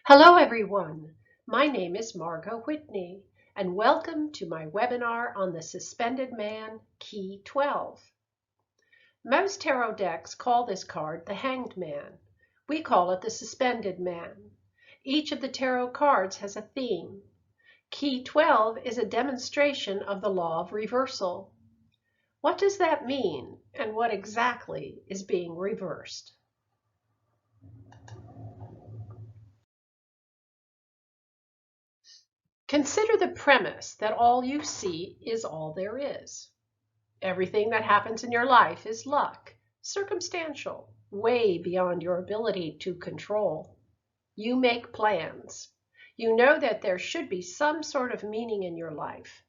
Hello everyone, my name is Margot Whitney and welcome to my webinar on the Suspended Man, Key 12. Most tarot decks call this card the Hanged Man. We call it the Suspended Man. Each of the tarot cards has a theme. Key 12 is a demonstration of the law of reversal. What does that mean and what exactly is being reversed? Consider the premise that all you see is all there is. Everything that happens in your life is luck, circumstantial, way beyond your ability to control. You make plans. You know that there should be some sort of meaning in your life.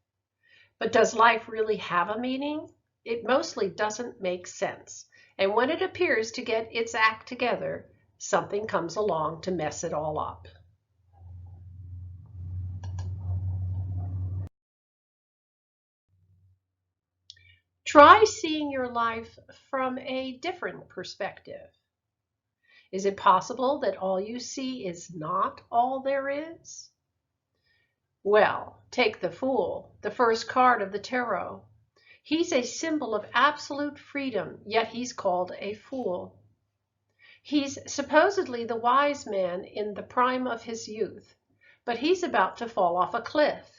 But does life really have a meaning? It mostly doesn't make sense. And when it appears to get its act together, something comes along to mess it all up. Try seeing your life from a different perspective. Is it possible that all you see is not all there is? Well, take the Fool, the first card of the tarot. He's a symbol of absolute freedom, yet he's called a fool. He's supposedly the wise man in the prime of his youth, but he's about to fall off a cliff.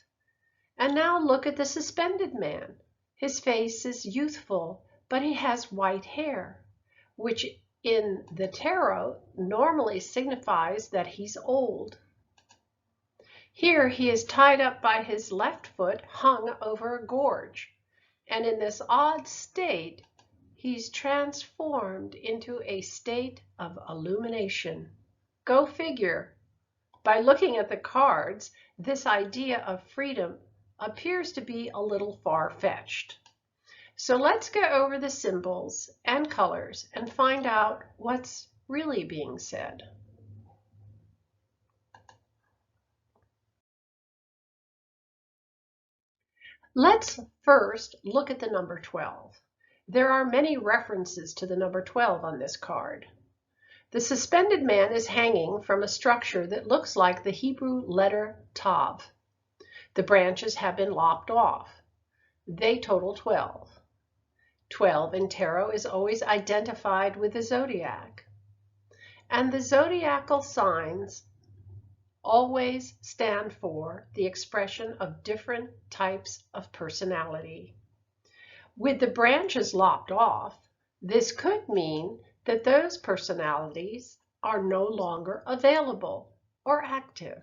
And now look at the suspended man. His face is youthful, but he has white hair, which in the tarot normally signifies that he's old. Here he is tied up by his left foot, hung over a gorge, and in this odd state, he's transformed into a state of illumination. Go figure. By looking at the cards, this idea of freedom appears to be a little far-fetched. So let's go over the symbols and colors and find out what's really being said. Let's first look at the number 12. There are many references to the number 12 on this card. The suspended man is hanging from a structure that looks like the Hebrew letter Tav. The branches have been lopped off. They total 12. 12 in tarot is always identified with the zodiac. And the zodiacal signs always stand for the expression of different types of personality. With the branches lopped off, this could mean that those personalities are no longer available or active.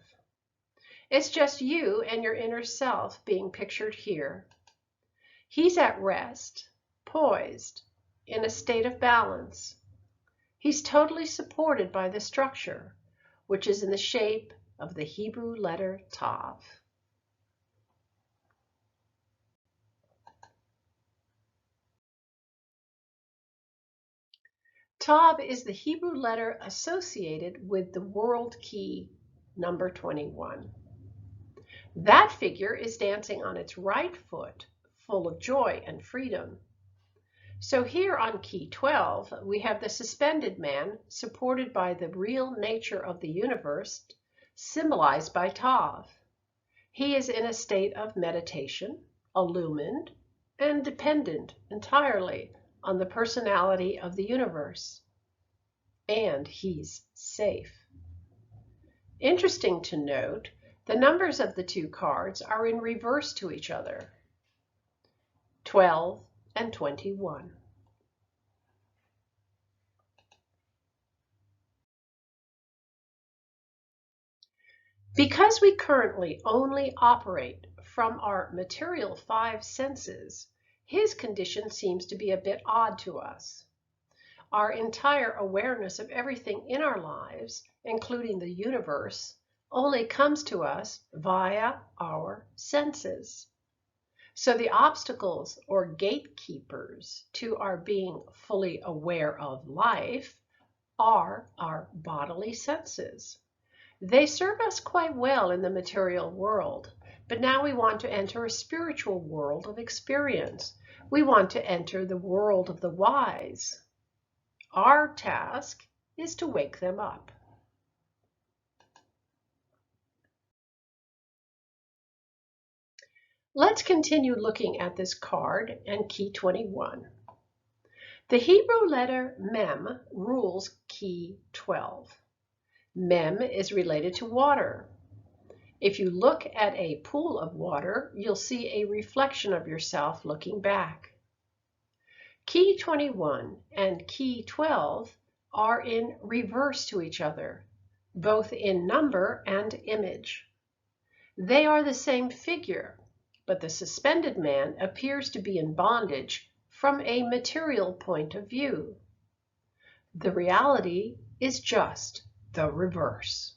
It's just you and your inner self being pictured here. He's at rest, poised, in a state of balance. He's totally supported by the structure, which is in the shape of the Hebrew letter Tav. Tav is the Hebrew letter associated with the world key, number 21. That figure is dancing on its right foot, full of joy and freedom. So here on key 12, we have the suspended man supported by the real nature of the universe, symbolized by Tav. He is in a state of meditation, illumined, and dependent entirely on the personality of the universe. And he's safe. Interesting to note, the numbers of the two cards are in reverse to each other, 12 and 21. Because we currently only operate from our material 5 senses, his condition seems to be a bit odd to us. Our entire awareness of everything in our lives, including the universe, only comes to us via our senses. So the obstacles or gatekeepers to our being fully aware of life are our bodily senses. They serve us quite well in the material world, but now we want to enter a spiritual world of experience. We want to enter the world of the wise. Our task is to wake them up. Let's continue looking at this card and key 21. The Hebrew letter Mem rules key 12. Mem is related to water. If you look at a pool of water, you'll see a reflection of yourself looking back. Key 21 and key 12 are in reverse to each other, both in number and image. They are the same figure, but the suspended man appears to be in bondage from a material point of view. The reality is just the reverse.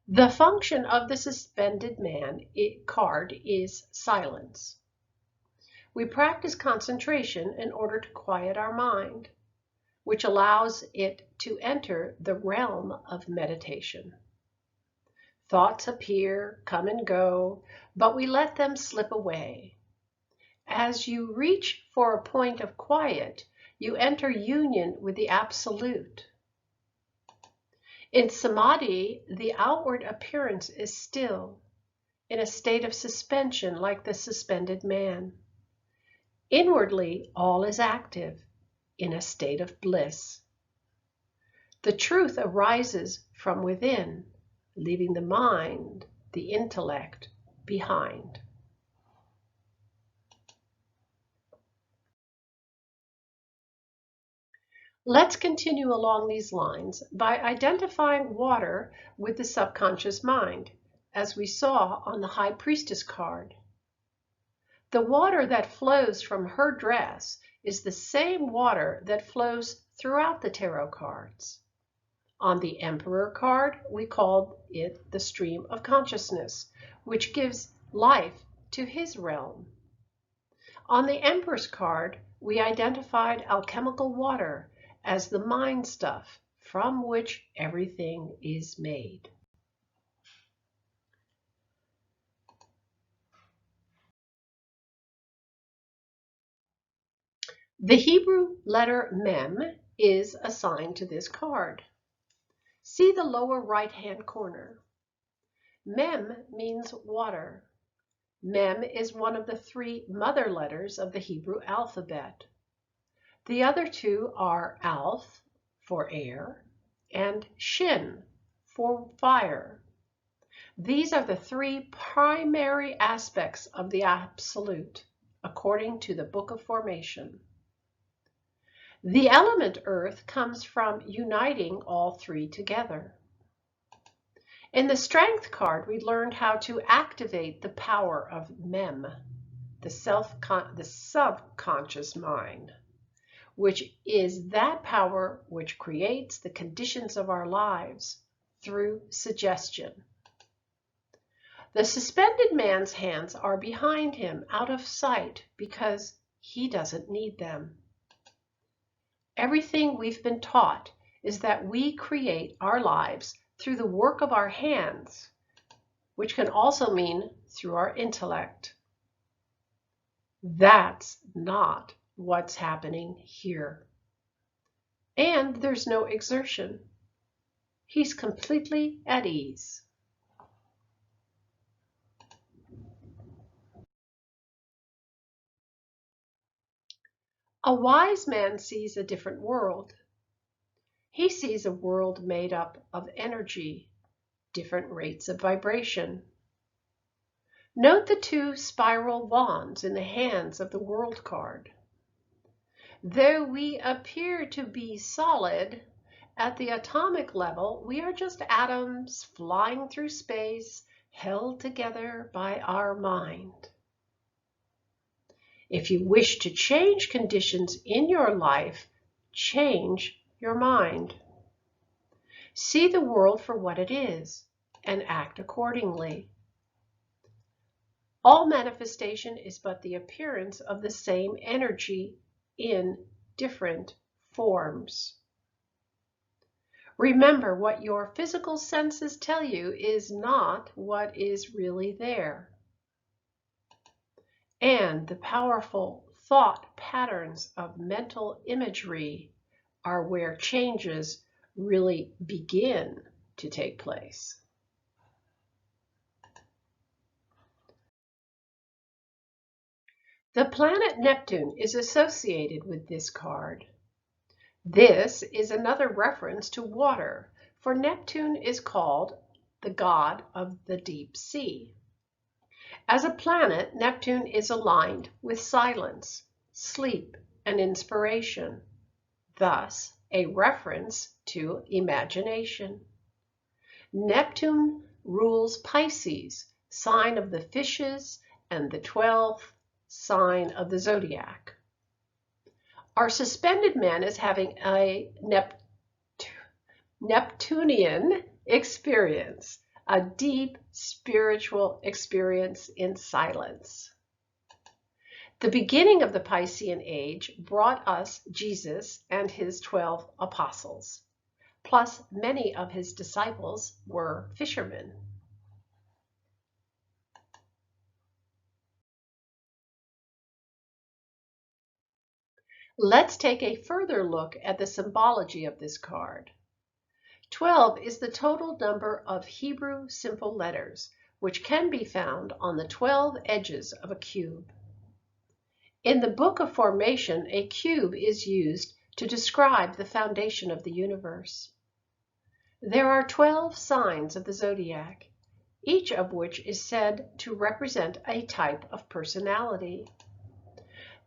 The function of the suspended man card is silence. We practice concentration in order to quiet our mind, which allows it to enter the realm of meditation. Thoughts appear, come and go, but we let them slip away. As you reach for a point of quiet, you enter union with the Absolute. In samadhi, the outward appearance is still, in a state of suspension like the suspended man. Inwardly, all is active, in a state of bliss. The truth arises from within, leaving the mind, the intellect, behind. Let's continue along these lines by identifying water with the subconscious mind, as we saw on the High Priestess card. The water that flows from her dress is the same water that flows throughout the tarot cards. On the Emperor card, we called it the stream of consciousness, which gives life to his realm. On the Empress card, we identified alchemical water as the mind stuff from which everything is made. The Hebrew letter Mem is assigned to this card. See the lower right-hand corner. Mem means water. Mem is one of the 3 mother letters of the Hebrew alphabet. The other 2 are Alf, for air, and Shin, for fire. These are the 3 primary aspects of the Absolute, according to the Book of Formation. The element Earth comes from uniting all 3 together. In the Strength card, we learned how to activate the power of Mem, the subconscious mind, which is that power which creates the conditions of our lives through suggestion. The suspended man's hands are behind him, out of sight, because he doesn't need them. Everything we've been taught is that we create our lives through the work of our hands, which can also mean through our intellect. That's not what's happening here. And there's no exertion. He's completely at ease. A wise man sees a different world. He sees a world made up of energy, different rates of vibration. Note the 2 spiral wands in the hands of the world card. Though we appear to be solid, at the atomic level, we are just atoms flying through space, held together by our mind. If you wish to change conditions in your life, change your mind. See the world for what it is and act accordingly. All manifestation is but the appearance of the same energy in different forms. Remember, what your physical senses tell you is not what is really there. And the powerful thought patterns of mental imagery are where changes really begin to take place. The planet Neptune is associated with this card. This is another reference to water, for Neptune is called the god of the deep sea. As a planet, Neptune is aligned with silence, sleep, and inspiration, thus a reference to imagination. Neptune rules Pisces, sign of the fishes, and the 12th sign of the zodiac. Our suspended man is having a Neptunian experience, a deep spiritual experience in silence. The beginning of the Piscean age brought us Jesus and his 12 apostles, plus many of his disciples were fishermen. Let's take a further look at the symbology of this card. 12 is the total number of Hebrew simple letters, which can be found on the 12 edges of a cube. In the Book of Formation, a cube is used to describe the foundation of the universe. There are 12 signs of the zodiac, each of which is said to represent a type of personality.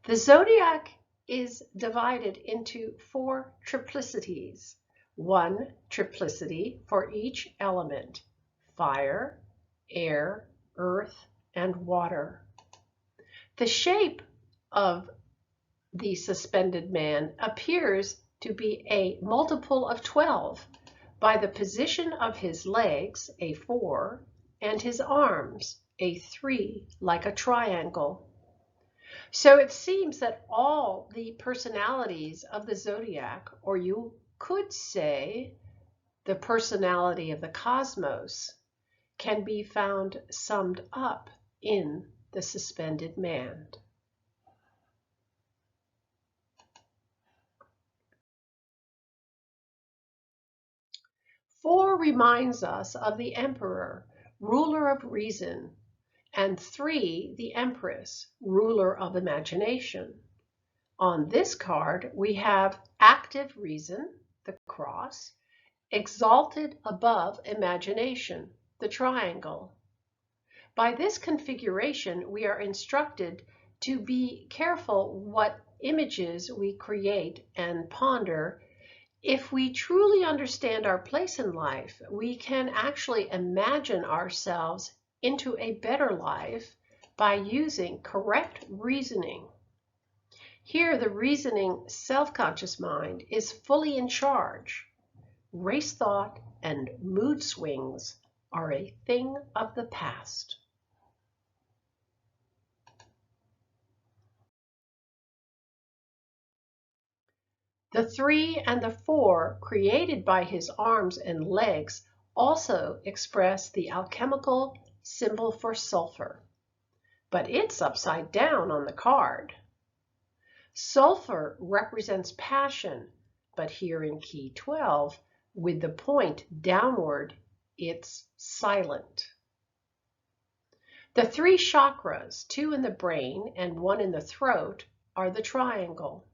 The zodiac is divided into 4 triplicities, 1 triplicity for each element: fire, air, earth, and water. The shape of the suspended man appears to be a multiple of 12 by the position of his legs, a 4, and his arms, a 3, like a triangle. So it seems that all the personalities of the zodiac, or you could say the personality of the cosmos, can be found summed up in the suspended man. 4 reminds us of the emperor, ruler of reason, and 3, the empress, ruler of imagination. On this card, we have active reason, the cross, exalted above imagination, the triangle. By this configuration, we are instructed to be careful what images we create and ponder. If we truly understand our place in life, we can actually imagine ourselves into a better life by using correct reasoning. Here, the reasoning self-conscious mind is fully in charge. Race thought and mood swings are a thing of the past. The 3 and the 4 created by his arms and legs also express the alchemical symbol for sulfur, but it's upside down on the card. Sulfur represents passion, but here in key 12, with the point downward, it's silent. The 3 chakras, 2 in the brain and 1 in the throat, are the triangle.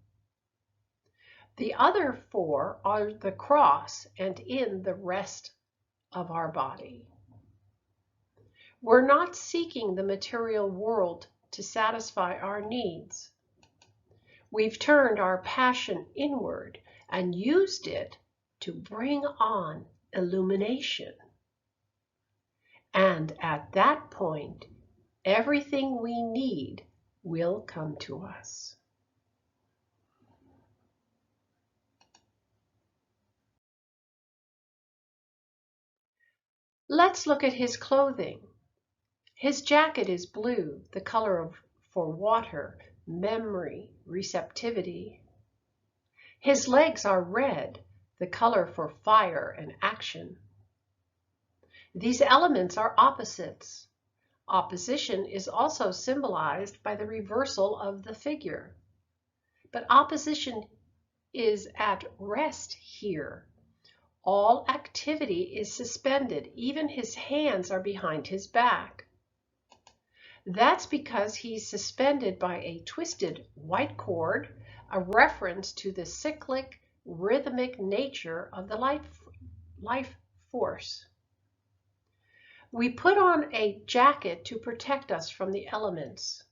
The other 4 are the cross and in the rest of our body. We're not seeking the material world to satisfy our needs. We've turned our passion inward and used it to bring on illumination. And at that point, everything we need will come to us. Let's look at his clothing. His jacket is blue, the color for water, memory, receptivity. His legs are red, the color for fire and action. These elements are opposites. Opposition is also symbolized by the reversal of the figure. But opposition is at rest here, All activity is suspended. Even his hands are behind his back. That's because he's suspended by a twisted white cord, a reference to the cyclic, rhythmic nature of the life force. We put on a jacket to protect us from the elements.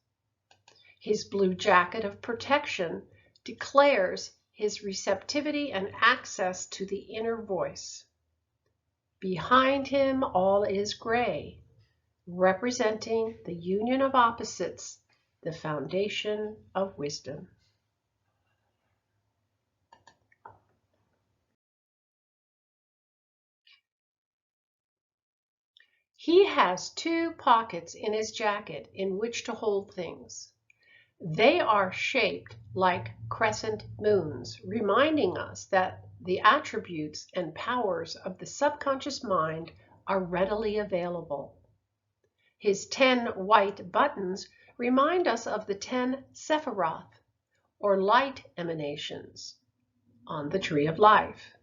His blue jacket of protection declares his receptivity and access to the inner voice. Behind him, all is gray, representing the union of opposites, the foundation of wisdom. He has 2 pockets in his jacket in which to hold things. They are shaped like crescent moons, reminding us that the attributes and powers of the subconscious mind are readily available. His 10 white buttons remind us of the 10 Sephiroth, or light emanations, on the Tree of Life.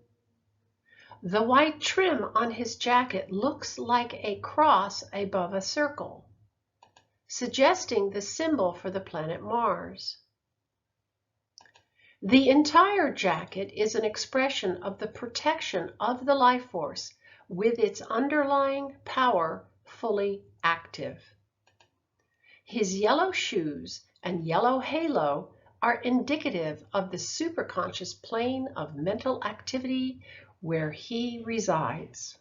The white trim on his jacket looks like a cross above a circle, suggesting the symbol for the planet Mars. The entire jacket is an expression of the protection of the life force with its underlying power fully active. His yellow shoes and yellow halo are indicative of the superconscious plane of mental activity where he resides.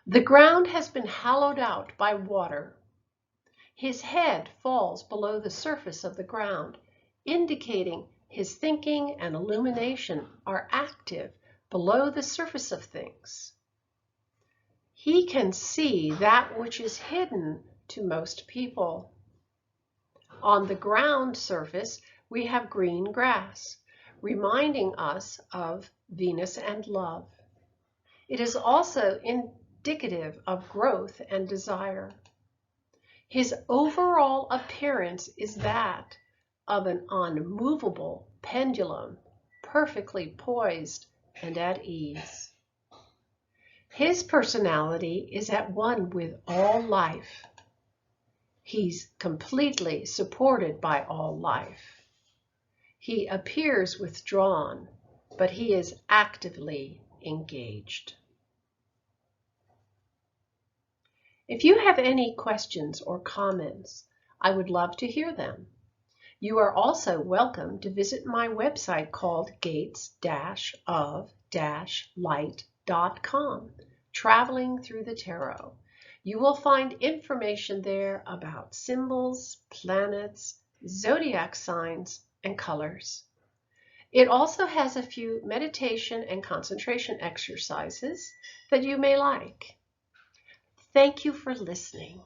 The ground has been hollowed out by water. His head falls below the surface of the ground, indicating his thinking and illumination are active below the surface of things. He can see that which is hidden to most people. On the ground surface, we have green grass, reminding us of Venus and love. It is also indicative of growth and desire. His overall appearance is that of an unmovable pendulum, perfectly poised and at ease. His personality is at one with all life. He's completely supported by all life. He appears withdrawn, but he is actively engaged. If you have any questions or comments, I would love to hear them. You are also welcome to visit my website called gates-of-light.com, Traveling Through the Tarot. You will find information there about symbols, planets, zodiac signs, and colors. It also has a few meditation and concentration exercises that you may like. Thank you for listening.